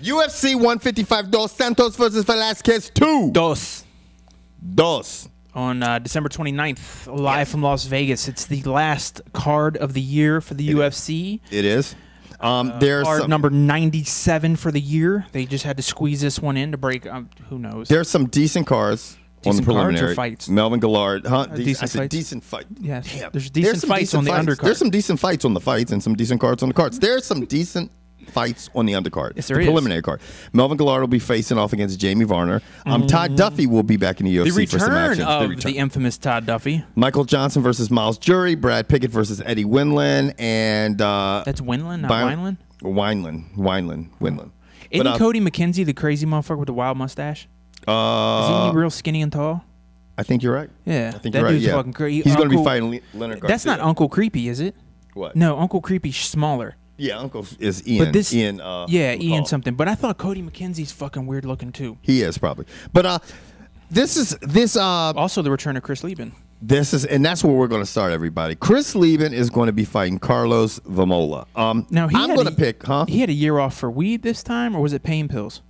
UFC 155, Dos Santos versus Velasquez 2. Dos. On December 29th, live from Las Vegas. It's the last card of the year for the UFC. It is. There's card number 97 for the year. They just had to squeeze this one in to break. Who knows? There's some decent cards on the preliminary. Cards or fights? Melvin Guillard. Decent fights? Decent fight. Yes. Damn. There's decent fights on the undercard. There's some decent fights on the fights and some decent cards on the cards. There's some decent fights on the undercard. Yes, there the is. Preliminary card. Melvin Guillard will be facing off against Jamie Varner. Todd Duffee will be back in the UFC for some action. The infamous Todd Duffee. Michael Johnson versus Myles Jury. Brad Pickett versus Eddie Wineland. And that's Wineland, not Wineland? Wineland. Isn't Cody McKenzie the crazy motherfucker with the wild mustache? Isn't he real skinny and tall? I think you're right. Yeah. I think that you're right. dude's Yeah. fucking crazy. He's going to be fighting Leonard Garcia. That's not Uncle Creepy, is it? What? No, Uncle Creepy's smaller. Yeah, Uncle is Ian. But this, Ian. Ian something. But I thought Cody McKenzie's fucking weird looking too. He is probably. But this. Also, the return of Chris Leben. And that's where we're going to start, everybody. Chris Leben is going to be fighting Carlos Vamola. Now I'm going to pick, He had a year off for weed this time, or was it pain pills?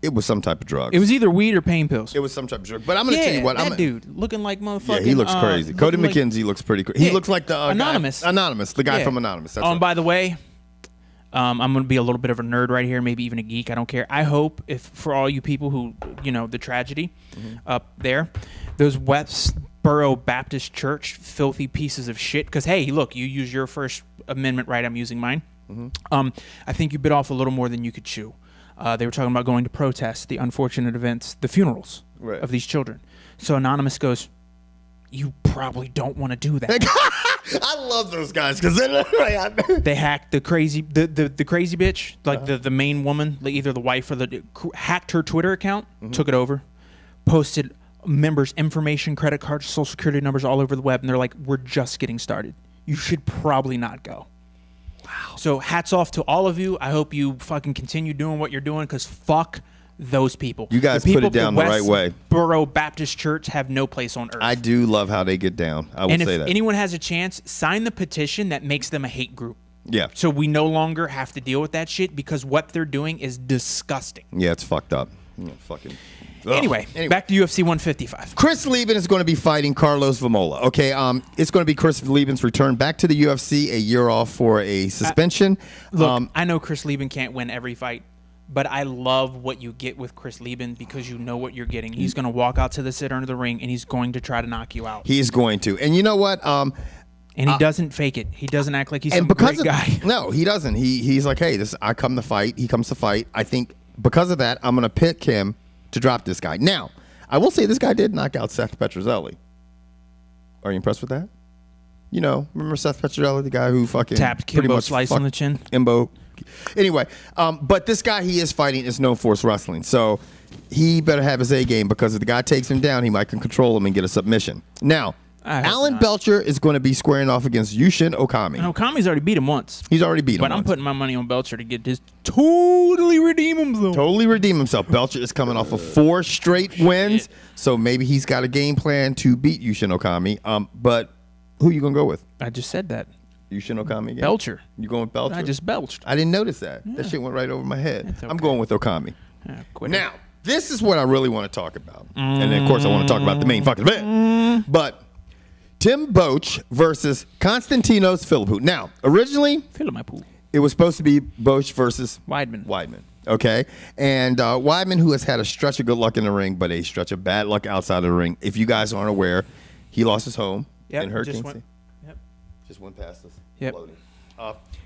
It was some type of drug. It was either weed or pain pills. It was some type of drug. But I'm going to tell you what. That dude looking like motherfucking. Yeah, he looks crazy. Cody McKenzie looks pretty crazy. He looks like the Anonymous. The guy from Anonymous. That's by the way, I'm going to be a little bit of a nerd right here, maybe even a geek. I don't care. I hope for all you people who, the tragedy up there, those Westboro Baptist Church filthy pieces of shit. Because, hey, look, you use your First Amendment right. I'm using mine. I think you bit off a little more than you could chew. They were talking about going to protest the unfortunate events, the funerals of these children. So Anonymous goes, you probably don't want to do that. I love those guys because they hacked the crazy bitch, like the main woman, like either the wife or hacked her Twitter account, took it over, posted members' information, credit cards, social security numbers all over the web, and they're like, we're just getting started. You should probably not go. Wow. So hats off to all of you. I hope you fucking continue doing what you're doing because fuck those people. You guys put it down the right way. Westboro Baptist Church have no place on earth. I do love how they get down. I will say that. And if anyone has a chance, sign the petition that makes them a hate group. Yeah. So we no longer have to deal with that shit because what they're doing is disgusting. Yeah, it's fucked up. Anyway, back to UFC 155. Chris Leben is going to be fighting Carlos Vamola. Okay, it's going to be Chris Leben's return back to the UFC, a year off for a suspension. Look, I know Chris Leben can't win every fight, but I love what you get with Chris Leben because you know what you're getting. He's going to walk out to the center of the ring, and he's going to try to knock you out. He's going to. And you know what? And he doesn't fake it. He doesn't act like he's some great guy. No, he doesn't. He's like, hey, I come to fight. He comes to fight. I think because of that, I'm going to pick him to drop this guy. Now, I will say this guy did knock out Seth Petrozelli. Are you impressed with that? Remember Seth Petrozelli, the guy who fucking tapped Kimbo Slice on the chin? Kimbo. Anyway, but this guy he is fighting is known for his wrestling. So he better have his A game because if the guy takes him down, he might can control him and get a submission. Now, Alan Belcher is going to be squaring off against Yushin Okami. And Okami's already beat him once. He's already beat him But once. I'm putting my money on Belcher to get this totally redeem himself. Belcher is coming off of 4 straight wins, so maybe he's got a game plan to beat Yushin Okami. But who you going to go with? I just said that. Yushin Okami again? Belcher. You going with Belcher? I just belched. I didn't notice that. Yeah. That shit went right over my head. Okay. I'm going with Okami. Now, this is what I really want to talk about. And then, of course, I want to talk about the main fucking event. But Tim Boetsch versus Constantinos Philippou. Now, originally, it was supposed to be Boetsch versus Weidman. Okay? And Weidman, who has had a stretch of good luck in the ring, but a stretch of bad luck outside of the ring. If you guys aren't aware, he lost his home in Hurricane City. Just went past us.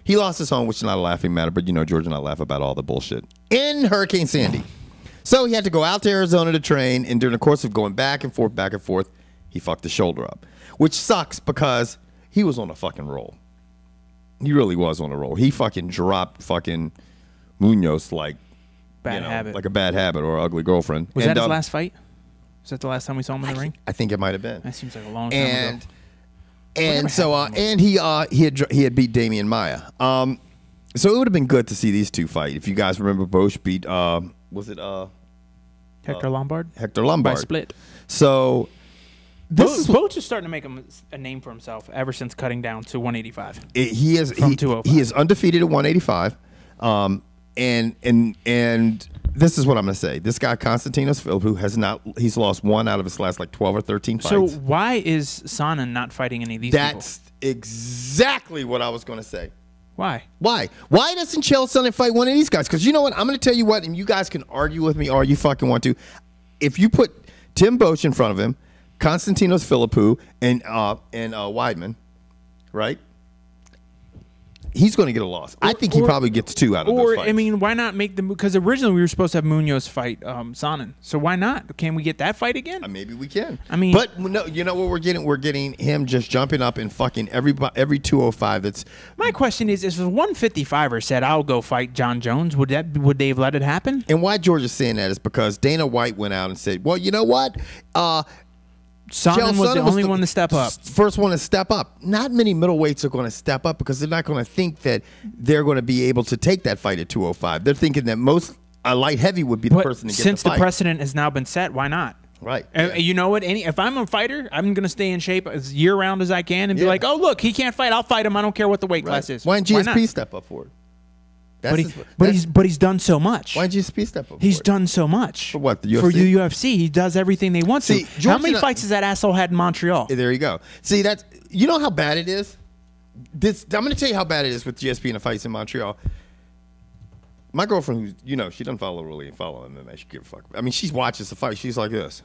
He lost his home, which is not a laughing matter, but George and I laugh about all the bullshit. In Hurricane Sandy. So he had to go out to Arizona to train, and during the course of going back and forth, he fucked his shoulder up. Which sucks because he was on a fucking roll. He really was on a roll. He fucking dropped fucking Munoz like like a bad habit or an ugly girlfriend. Was that his last fight? Was that the last time we saw him in the ring? I think it might have been. That seems like a long time ago. And so he had beat Damian Maia. So it would have been good to see these two fight. If you guys remember, Boetsch beat Hector Lombard? Hector Lombard. By split. So Boetsch is starting to make a name for himself ever since cutting down to 185. He is 205. He is undefeated at 185. this is what I'm going to say. This guy, Constantinos Philippou, he's lost one out of his last like 12 or 13 fights. So why is Sonnen not fighting any of these That's exactly what I was going to say. Why? Why doesn't Chael Sonnen fight one of these guys? Because you know what? I'm going to tell you what, and you guys can argue with me all you fucking want to. If you put Tim Boetsch in front of him, Constantinos Philippou, and Weidman, right? He's going to get a loss. I think he probably gets 2 out of those fights. I mean, why not make them? Because originally we were supposed to have Munoz fight Sonnen. So why not? Can we get that fight again? Maybe we can. I mean, but no, you know what we're getting? We're getting him just jumping up and fucking every 205. That's my question is: if a 155er said, "I'll go fight John Jones," would they have let it happen? And why George is saying that is because Dana White went out and said, "Well, you know what? Sonnen was the only one to step up. First one to step up. Not many middleweights are going to step up because they're not going to think that they're going to be able to take that fight at 205. They're thinking that a light heavy would be the person to get the fight. Since the precedent has now been set, why not? Right. You know what? If I'm a fighter, I'm going to stay in shape as year-round as I can and be like, oh, look, he can't fight. I'll fight him. I don't care what the weight class is. Why didn't GSP step up for it? But he's done so much. Why did GSP step up? He's done so much. For what? The UFC? For the UFC, he does everything they want to. How many fights has that asshole had in Montreal? There you go. See, you know how bad it is. I'm going to tell you how bad it is with GSP in the fights in Montreal. My girlfriend, she doesn't follow MMA. She gives a fuck. I mean, she watches the fight. She's like this.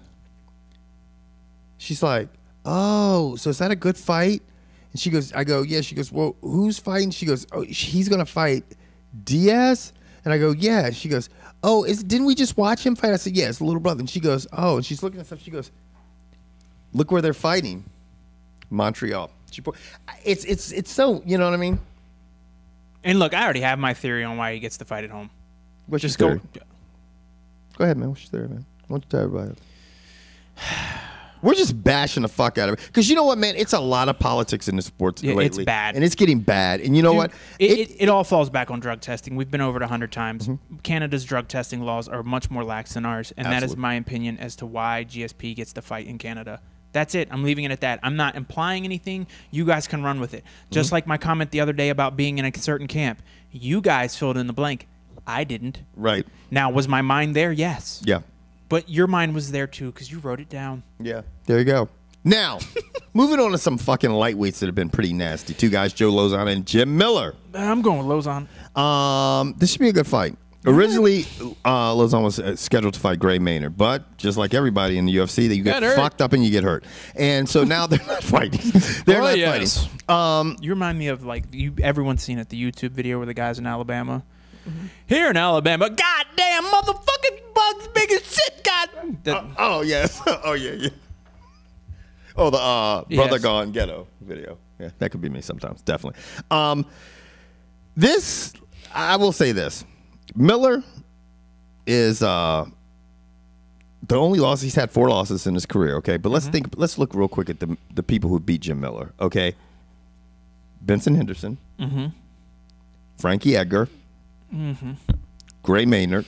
She's like, oh, so is that a good fight? And she goes, I go, yeah. She goes, well, who's fighting? She goes, oh, he's going to fight Diaz? And I go, yeah. She goes, oh, didn't we just watch him fight? I said, yeah, it's a little brother. And she goes, oh, and she's looking at stuff. She goes, look where they're fighting. Montreal. It's so, you know what I mean? And look, I already have my theory on why he gets the fight at home. What's your theory? Go ahead, man. What's your theory, man? Why don't you tell everybody? We're just bashing the fuck out of it. Because you know what, man? It's a lot of politics in the sports lately. It's bad. And it's getting bad. And you know what? It all falls back on drug testing. We've been over it 100 times. Mm-hmm. Canada's drug testing laws are much more lax than ours. And that is my opinion as to why GSP gets the fight in Canada. That's it. I'm leaving it at that. I'm not implying anything. You guys can run with it. Just like my comment the other day about being in a certain camp. You guys filled in the blank. I didn't. Right. Now, was my mind there? Yes. Yeah. But your mind was there, too, because you wrote it down. Yeah. There you go. Now, moving on to some fucking lightweights that have been pretty nasty. 2 guys, Joe Lauzon and Jim Miller. I'm going with Lauzon. This should be a good fight. Originally, Lauzon was scheduled to fight Gray Maynard, but just like everybody in the UFC, you get fucked up and you get hurt. And so now they're not fighting. They're not fighting. You remind me of, everyone's seen it, the YouTube video where the guy's in Alabama. Mm-hmm. Here in Alabama, goddamn motherfucking bugs big as shit, god. Oh, yes. Oh, yeah. Oh, the Brother Gone Ghetto video. Yeah, that could be me sometimes, definitely. I will say this. Miller is the only loss. He's had 4 losses in his career, okay? But let's look real quick at the people who beat Jim Miller, okay? Benson Henderson. Mm-hmm. Frankie Edgar. Mm-hmm. Gray Maynard.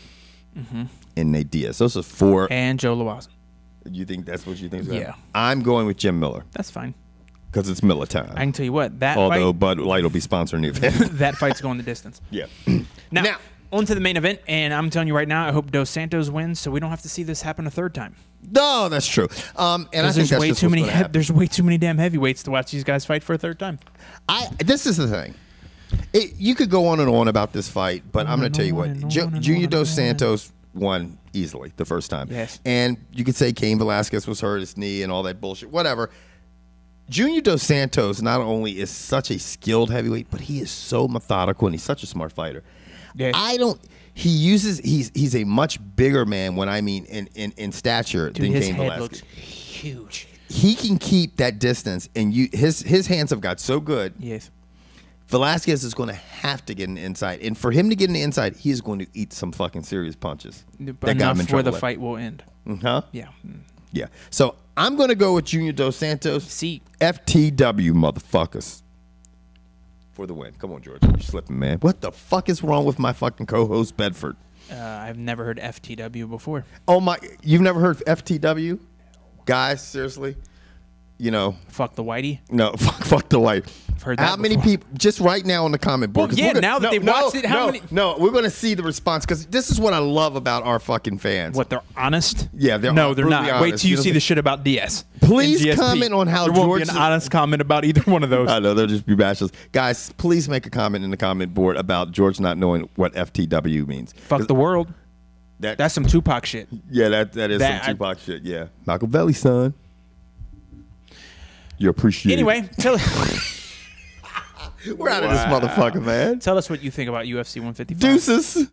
Mm-hmm. And Nate Diaz. Those are 4. And Joe Lauzon. You think that's what you think? Yeah. I'm going with Jim Miller. That's fine. Because it's Miller time. I can tell you what. Although Bud Light will be sponsoring the event. That fight's going the distance. Yeah. Now, on to the main event. And I'm telling you right now, I hope Dos Santos wins so we don't have to see this happen a third time. No, that's true. And I think that's just what's gonna happen. There's way too many damn heavyweights to watch these guys fight for a third time. This is the thing. You could go on and on about this fight, but I'm going to tell you what. Junior Dos Santos won easily the first time. Yes. And you could say Cain Velasquez was hurt his knee and all that bullshit, whatever. Junior Dos Santos not only is such a skilled heavyweight, but he is so methodical and he's such a smart fighter. Yes. He's a much bigger man when I mean in stature than Cain Velasquez. His head looks huge. He can keep that distance and his hands have got so good. Yes. Velasquez is going to have to get an inside. And for him to get an inside, he is going to eat some fucking serious punches. That got him in trouble where the fight will end. Huh? Yeah. Yeah. So I'm going to go with Junior Dos Santos. See. FTW, motherfuckers. For the win. Come on, George. You're slipping, man. What the fuck is wrong with my fucking co-host, Bedford? I've never heard FTW before. Oh, my. You've never heard FTW? Guys, seriously? Fuck the whitey? No, fuck the white. I've heard that How many before. people, just right now on the comment board? Well, yeah, now that they've watched it, how many? No, we're going to see the response because this is what I love about our fucking fans. What, they're honest? Yeah, they're No, they're not. brutally Wait honest. till you You know see what the shit about DS. Please and GSP. comment on how there won't be George- an honest comment about either one of those. I know, they'll just be bashes. Guys, please make a comment in the comment board about George not knowing what FTW means. Fuck the world. That's some Tupac shit. Yeah, that is some Tupac shit, yeah. Machiavelli, son. You appreciate it. Anyway, tell We're out of this motherfucker, man. us what you think about UFC 155. Deuces.